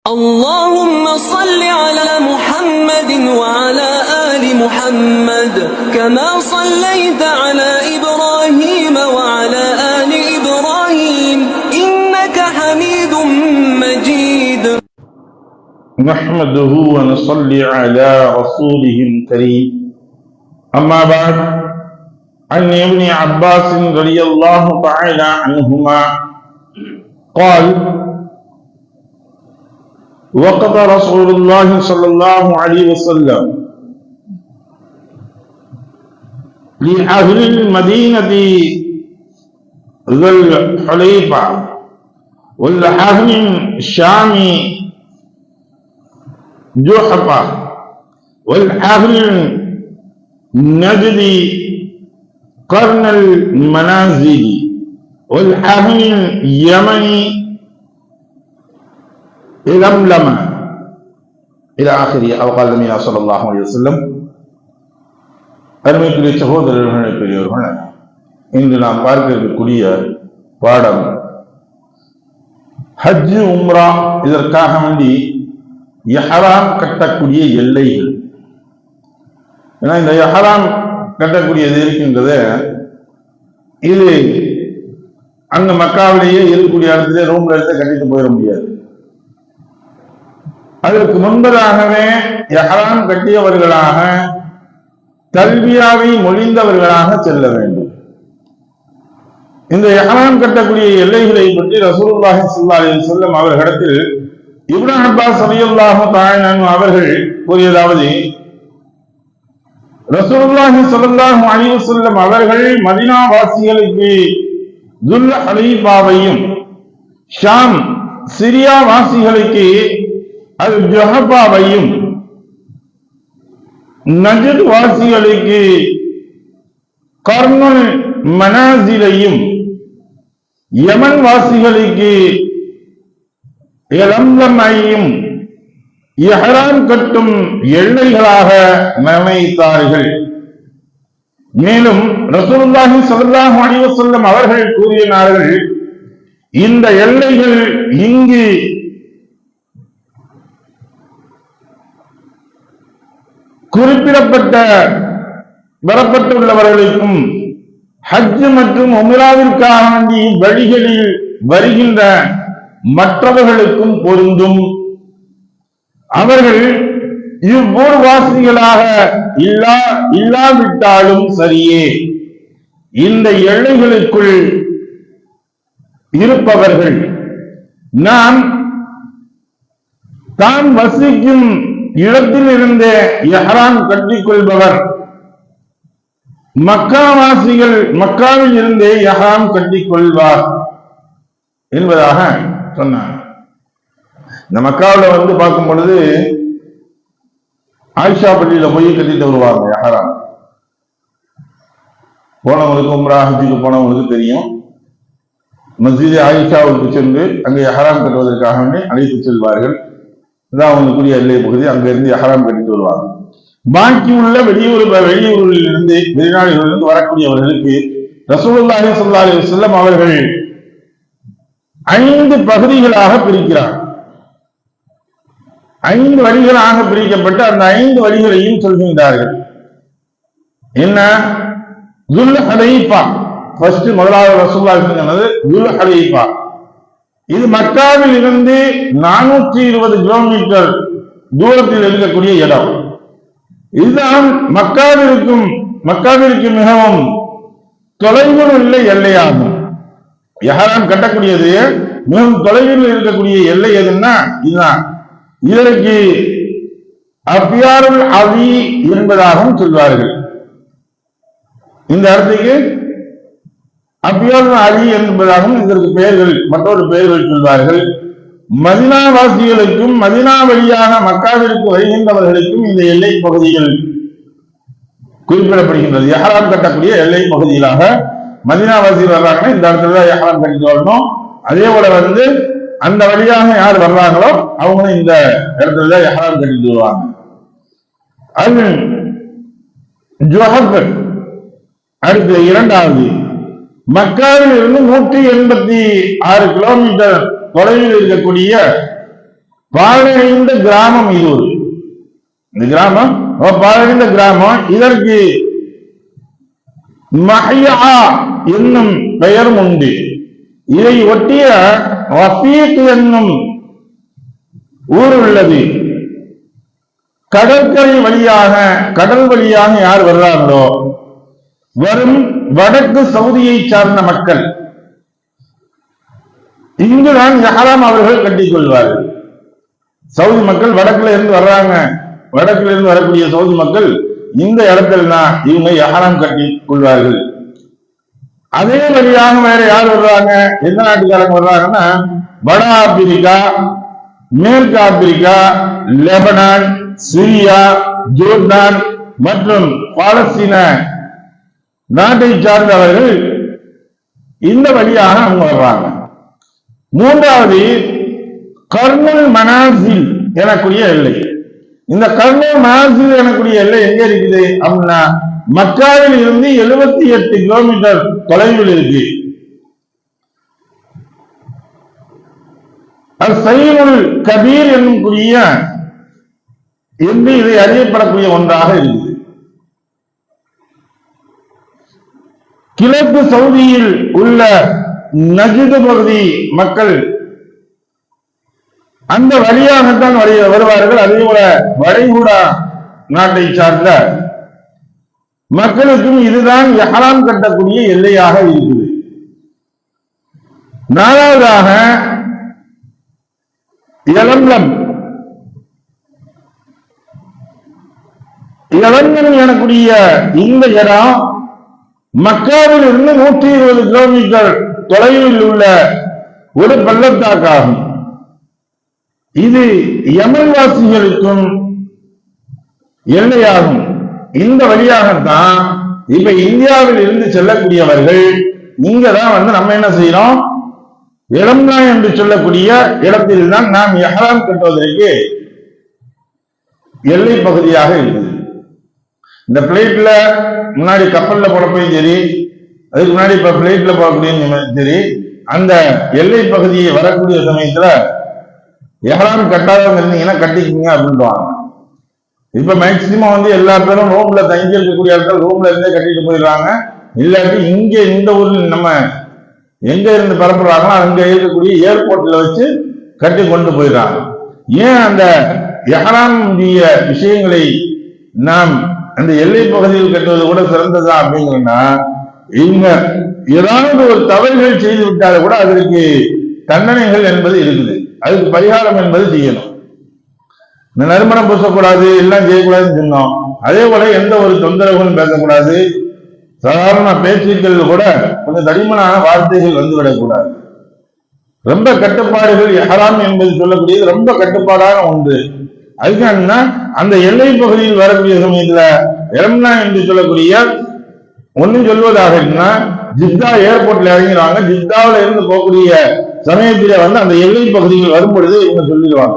اللهم صل على محمد وعلى آل محمد كما صليت على إبراهيم وعلى آل إبراهيم إنك حميد مجيد. نحمده ونصلي على رسوله الكريم. أما بعد، عن ابن عباس رضي الله تعالى عنهما قال: وقضى رسول الله صلى الله عليه وسلم لأهل المدينة ذا الحليفة والأهل الشام جحفة والأهل النجد قرن المنازل والأهل اليمن لملم إلى آخره أو قال النبي صلى الله عليه وسلم. அருமைக்குரிய சகோதரர்களே, பெரியவர்களே, இன்று நாம் பார்க்க இருக்கக்கூடிய பாடம் ஹஜ் உம்ரா இதற்காக வேண்டி இஹ்ராம் கட்டக்கூடிய எல்லைகள். ஏன்னா இந்த இஹ்ராம் கட்டக்கூடியது இருக்கின்றது, இது அங்க மக்காவிலேயே இருக்கக்கூடிய இடத்துல ரூம்ல எடுத்து கட்டிட்டு போயிட முடியாது. அதற்கு முன்பதாகவே இஹ்ராம் கட்டியவர்களாக தல்பியாவை மொழிந்தவர்களாக செல்ல வேண்டும். இந்த இஹ்ராம் கட்டக்கூடிய எல்லைகளை பற்றி ரசூலுல்லாஹி ஸல்லல்லாஹு அலைஹி வஸல்லம் அவர்களிடத்தில் இப்னு அப்பாஸ் ரலியல்லாஹு தஆலா அன்ஹு அவர்கள் கூறியதாவது: ரசூலுல்லாஹி ஸல்லல்லாஹு அலைஹி வஸல்லம் அவர்கள் மதீனா வாசிகளுக்கு துல் ஹலீஃபாவையும் ஷாம் சிரியா வாசிகளுக்கு அல் ஜஹபாவையும் நஜத் வாசிகளுக்கு கர்னுல் மனாசிலையும் யமன் வாசிகளுக்கு லம்லமையும் இஹ்ராம் கட்டும் எல்லைகளாக நிர்ணயித்தார்கள். மேலும் ரசூலுல்லாஹி ஸல்லல்லாஹு அலைஹி வஸல்லம் அவர்கள் கூறினார்கள், இந்த எல்லைகள் இங்கு குறிப்பிடப்பட்ட வரப்பட்டுள்ளவர்களுக்கும் ஹஜ் மற்றும் உம்ராவிற்காக வேண்டி வழிகளில் வருகின்ற மற்றவர்களுக்கும் பொருந்தும். அவர்கள் இவ்வூர்வாசிகளாக இல்லாவிட்டாலும் சரியே, இந்த எல்லைகளுக்குள் இருப்பவர்கள் நாம் தான் வசிக்கும் இடத்தில் இருந்த இஹ்ராம் கட்டிக்கொள்பவர் மக்காவாசிகள் மக்காவில் இருந்தே இஹ்ராம் கட்டிக்கொள்வார் என்பதாக சொன்னார். இந்த மக்காவில் வந்து பார்க்கும் பொழுது ஆயிஷா பள்ளியில போய் கட்டிட்டு வருவாங்க இஹ்ராம். போனவங்களுக்கு உம்ரா ஹஜ்ஜுக்கு போனவங்களுக்கு தெரியும், மஸ்ஜித் ஆயிஷாவுக்கு சென்று அங்கே இஹ்ராம் கட்டுவதற்காக அழைத்து செல்வார்கள். இதான் அவங்களுக்குரிய எல்லை பகுதி. அங்க இருந்து இஹ்ராம் கட்டிட்டு வருவாங்க. பாக்கி உள்ள வெளியூர்களில் இருந்து வெளிநாடுகளிலிருந்து வரக்கூடியவர்களுக்கு ரசூலுல்லாஹி ஸல்லல்லாஹு அலைஹி வஸல்லம் அவர்கள் 5 பகுதிகளாக பிரிக்கிறார். 5 வழிகளாக பிரிக்கப்பட்டு அந்த 5 வழிகளையும் சொல்கின்றார்கள். என்ன? துல் ஹலைஃபா ஃபர்ஸ்ட் முதலாவது ரசூலுல்லாஹி சொன்னது துல் ஹலைஃபா. இது மக்காவில் இருந்து 420 கிலோமீட்டர் தூரத்தில் இருக்கக்கூடிய இடம். இதுதான் மக்காவிற்கு மிகவும் தொலைவில் உள்ள எல்லையாகும். இஹ்ராம் கட்டக்கூடியது மிகவும் தொலைவில் இருக்கக்கூடிய எல்லை எதுன்னா இதுதான். இதற்கு அபியாருல் அலி என்பதாகவும் சொல்வார்கள். இந்த இடத்துக்கு அபியாருல் அலி என்பதாகவும் இதற்கு பெயர்கள் மற்றொரு பெயர்கள் சொல்வார்கள். மதீனா வாசிகளுக்கும் மதீனா வழியாக மக்காவிற்கு வருகின்றவர்களுக்கும் இந்த எல்லை பகுதிகள் குறிப்பிடப்படுகின்றது. இஹ்ராம் கட்டக்கூடிய எல்லை பகுதிகளாக மதீனா வாசிகள் வர்றாங்கன்னா இந்த இடத்துல தான் இஹ்ராம் கட்டிட்டு வரணும். அதே போல வந்து அந்த வழியாக யார் வர்றாங்களோ அவங்களும் இந்த இடத்துல தான் இஹ்ராம் கட்டிட்டு வருவாங்க. அது ஜுஹப். அடுத்து இரண்டாவது மக்காவில் இருந்து 186 கிலோமீட்டர் தொலைவில் இருக்கக்கூடிய பாழடைந்த கிராமம் இது ஒரு இந்த கிராமம் பாழடைந்த கிராமம். இதற்கு மஹ்யா என்னும் பெயரும் உண்டு. இதை ஒட்டிய ரஃபீக் என்னும் ஊர் உள்ளது. கடற்கரை வழியாக கடல் வழியாக யார் வர்றாங்களோ வரும் வடக்கு சவுதியை சார்ந்த மக்கள் இங்குதான் இஹ்ராம் அவர்கள் கட்டிக் கொள்வார்கள். சவுதி மக்கள் வடக்குல இருந்து வர்றாங்க, வடக்குல இருந்து வரக்கூடிய சவுதி மக்கள் இந்த இடத்துல தான் இவங்க இஹ்ராம் கட்டி கொள்வார்கள். அதே வழியாக வேற யார் வர்றாங்க, எந்த நாட்டுக்காரங்க வர்றாங்கன்னா வட ஆப்பிரிக்கா, மேற்கு ஆப்பிரிக்கா, லெபனான், சிரியா, ஜோர்டான் மற்றும் பாலஸ்தீன நாட்டை சார்ந்தவர்கள் இந்த வழியாக அவங்க வர்றாங்க. மூன்றாவது கர்னுல் மனாசில் எனக்கூடிய எல்லை. இந்த கர்னுல் மனாசில் எனக்கூடிய எல்லை எங்க இருக்குது அப்படின்னா மக்காவில் இருந்து 78 கிலோமீட்டர் தொலைவில் இருக்கு. சைனுல் கபீர் என்னும் என்று இதை அறியப்படக்கூடிய ஒன்றாக இருக்குது. கிழக்கு சவுதியில் உள்ள நஜ்து பகுதி மக்கள் அந்த வழியாகத்தான் வருவார்கள். அதே போல வளைகுடா நாட்டை சார்ந்த மக்களுக்கும் இதுதான் இஹ்ராம் கட்டக்கூடிய எல்லையாக இருக்குது. நாலாவதாக யலம்லம் எனக்கூடிய இந்த இடம் மக்காவில் இருந்து 120 கிலோமீட்டர் தொலைவில் உள்ள ஒரு பள்ளத்தாக்காகும். இது யமன் வாசிகளுக்கும் எல்லையாகும். இந்த வழியாகத்தான் இப்ப இந்தியாவில் இருந்து செல்லக்கூடியவர்கள் இங்கதான் நம்ம என்ன செய்யறோம், இளம்னா என்று சொல்லக்கூடிய இடத்தில் தான் நாம் இஹ்ராம் கட்டுவதற்கு எல்லை பகுதியாக இருக்குது. இந்த பிளைட்ல முன்னாடி கப்பல்ல போறப்பையும் சரி, அதுக்கு முன்னாடி இப்ப பிளைட்ல போகக்கூடிய சரி, அந்த எல்லை பகுதியை வரக்கூடிய சமயத்துல இஹ்ராம் கட்டாதவங்க இருந்தீங்கன்னா கட்டிக்கிங்க அப்படின்றாங்க. இப்ப மேக்சிமம் எல்லா பேரும் ரூம்ல தங்கி இருக்கக்கூடிய இடத்துல ரூம்ல இருந்தே கட்டிட்டு போயிடுறாங்க. இல்லாட்டி இங்க இந்த ஊரில் நம்ம எங்க இருந்து பரப்புறாங்களோ அங்க இருக்கக்கூடிய ஏர்போர்ட்ல வச்சு கட்டி கொண்டு போயிடுறாங்க. ஏன் அந்த இஹ்ராம் விஷயங்களை நாம் அந்த எல்லை பகுதியில் கட்டுவது கூட சிறந்ததா அப்படிங்கன்னா, இவங்க ஏதாவது ஒரு தவறுகள் செய்து விட்டாலும் கூட அதற்கு தண்டனைகள் என்பது இருக்குது, அதுக்கு பரிகாரம் என்பது செய்யணும். இந்த நறுமணம் பூசக்கூடாது, எல்லாம் செய்யக்கூடாதுன்னு சொன்னோம். அதே போல எந்த ஒரு தொந்தரவும் பேசக்கூடாது, சாதாரண பேச்சுக்கள் கூட கொஞ்சம் தடிமனான வார்த்தைகள் வந்துவிடக்கூடாது. ரொம்ப கட்டுப்பாடுகள் இஹ்ராம் என்பது சொல்லக்கூடியது ரொம்ப கட்டுப்பாடான ஒன்று. அதுக்கான அந்த எல்லை பகுதியில் வரக்கூடிய சமயத்துல இறம்னா என்று சொல்லக்கூடிய ஒன்னும் சொல்வதாக இருந்தா ஜித்தா ஏர்போர்ட்ல இறங்கிறாங்க. ஜித்தாவில இருந்து போகக்கூடிய சமயத்தில அந்த எல்லை பகுதியில் வரும் பொழுது இவங்க சொல்லிடுவாங்க,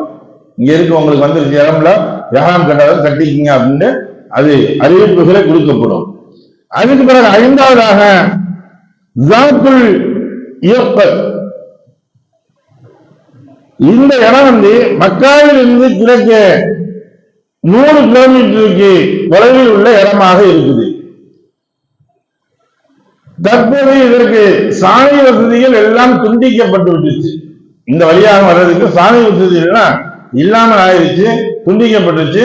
இங்க இருக்கு உங்களுக்கு வந்துருச்சு இடம்ல இஹ்ராம் கட்டாத கட்டிக்கிங்க அப்படின்னு அது அறிவிப்புகளை கொடுக்கப்படும். அதுக்கு பிறகு ஐந்தாவதாக ஜாத்துல் இயப்பத். இந்த இடம் மக்காவில் இருந்து கிழக்கு 100 கிலோமீட்டருக்கு தொலைவில் உள்ள இடமாக இருக்குது. தற்போது இதற்கு சாலை வசதிகள் எல்லாம் துண்டிக்கப்பட்டு விட்டுச்சு. இந்த வழியாக வர்றதுக்கு சாலை வசதிகள் இல்லாமல் ஆயிடுச்சு, துண்டிக்கப்பட்டுச்சு.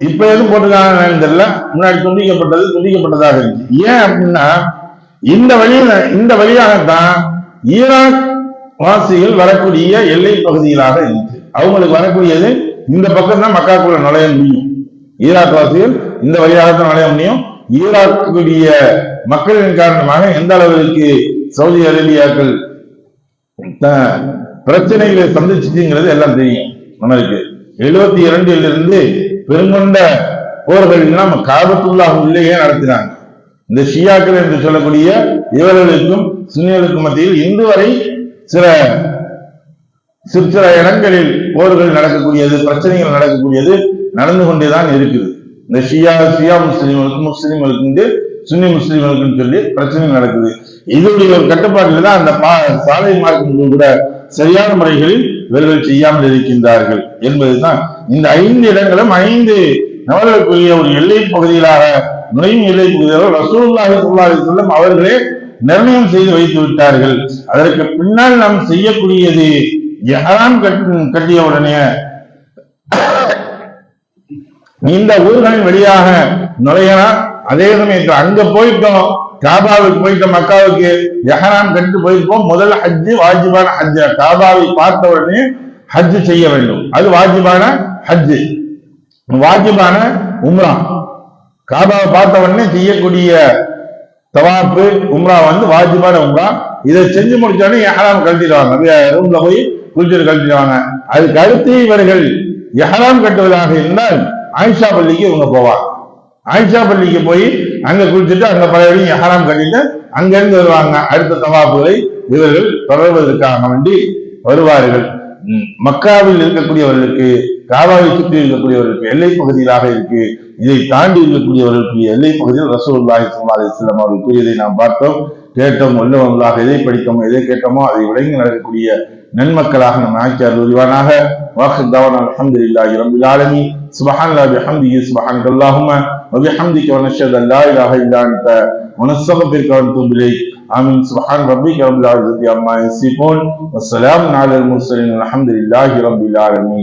இப்ப எதுவும் போட்டுருக்காங்கன்னு தெரியல, முன்னாடி துண்டிக்கப்பட்டதாக இருந்துச்சு. ஏன் அப்படின்னா இந்த வழியாகத்தான் ஈராக் வாசிகள் வரக்கூடிய எல்லை பகுதிகளாக இருந்துச்சு. அவங்களுக்கு வரக்கூடியது இந்த பக்கம் தான் மக்காக்குள்ள நுழைய முடியும். ஈராக் வாசிகள் இந்த வழியாகத்தான் நுழைய முடியும். ஈராக்குடைய மக்களின் காரணமாக எந்த அளவிற்கு சவுதி அரேபியாக்கள் பிரச்சனைகளை சந்திச்சுங்கிறது எல்லாம் தெரியும். நம்மளுக்கு 72 இருந்து பெருங்கொண்ட போர்கள் எல்லாம் காபத்துல்லாஹ் உள்ளேயே நடத்தினாங்க. இந்த ஷியாக்கள் என்று சொல்லக்கூடிய இவர்களுக்கும் சுன்னிகளுக்கும் மத்தியில் இன்று வரை சில இடங்களில் போர்கள் நடக்கக்கூடியது, பிரச்சனைகள் நடக்கக்கூடியது நடந்து கொண்டேதான் இருக்குது. இந்த ஷியா முஸ்லிம்களுக்கு சுன்னி முஸ்லிம்களுக்குன்னு சொல்லி பிரச்சனை நடக்குது. இதனுடைய ஒரு கட்டுப்பாட்டில் தான் அந்த சாலை மார்க்கங்கள் கூட சரியான முறைகளில் இவர்கள் செய்யாமல் இருக்கின்றார்கள் என்பதுதான். இந்த 5 இடங்களும் 5 நபர்களுக்குரிய ஒரு எல்லை பகுதிகளாக நுழையும் எல்லை பகுதியாக ரசூலுல்லாஹி ஸல்லல்லாஹு அலைஹி வஸல்லம் அவர்களே நிர்ணயம் செய்து வைத்து விட்டார்கள். அதற்கு பின்னால் நாம் செய்யக்கூடியது இஹ்ராம் கட்டிய உடனே இந்த ஊர்களின் வழியாக நுழையலாம். அதே சமயத்தில் அங்க போயிட்டோம், காபாவுக்கு போயிட்டோம், மக்காவுக்கு இஹ்ராம் கட்டி போயிருப்போம். முதல் ஹஜ்ஜு வாஜிபான ஹஜ்ஜு. காபாவை பார்த்த உடனே ஹஜ்ஜு செய்ய வேண்டும், அது வாஜிபான ஹஜ்ஜு. வாஜிபான உம்ரா, காபாவை பார்த்த உடனே செய்யக்கூடிய தவாப்பு உம்ரா வாஜிபான உம்ரா. இதை செஞ்சு முடிச்ச உடனே இஹ்ராம் கழட்டிடுவாங்க, ரூம்ல போய் குளிச்சுட்டு கழட்டிடுவாங்க. அதுக்கு அடுத்து இவர்கள் இஹ்ராம் கட்டுவதாக இருந்தால் ஆயிஷா பள்ளிக்கு இவங்க போவாங்க. ஆயிஷா பள்ளிக்கு போய் அங்க குளிச்சுட்டு அங்க பழைய இஹ்ராம் கட்டிட்டு அங்கிருந்து வருவாங்க. அடுத்த தவாப்புகளை இவர்கள் தொடர்வதற்காக வேண்டி வருவார்கள். மக்காவில் இருக்கக்கூடியவர்களுக்கு, காபாவை சுற்றி இருக்கக்கூடியவர்களுக்கு எல்லை பகுதிகளாக இருக்கு. இதை தாண்டி இருக்கக்கூடியவர்களுக்கு எல்லை பகுதியில் ரசூலுல்லாஹி ஸல்லல்லாஹு அலைஹி வஸல்லம் அவர்கள் கூறியதை நாம் பார்த்தோம், கேட்டோம். உள்ளவங்களாக எதை படித்தோமோ எதை கேட்டோமோ அதை விளங்கி நடக்கக்கூடிய நன்மக்களாக நம் ஆக்கி அருள்வானாக. வாஹிர் தஅவானா அல்ஹம்துலில்லாஹி ரப்பில் ஆலமீன். சுப்ஹானல்லாஹி வபிஹம்திஹி சுப்ஹானக்கல்லாஹும்ம வபிஹம்திக வநஷ்ஹது அன் லா இலாஹா இல்லா அன்த வநஸ்தக்ஃபிருக வநதூபு இலைக். ஆமீன். சுப்ஹான ரப்பிக ரப்பில் இஸ்ஸத்தி அம்மா யசிஃபூன் வஸ்ஸலாமுன் அலல் முர்ஸலீன் வல்ஹம்துலில்லாஹி ரப்பில் ஆலமீன்.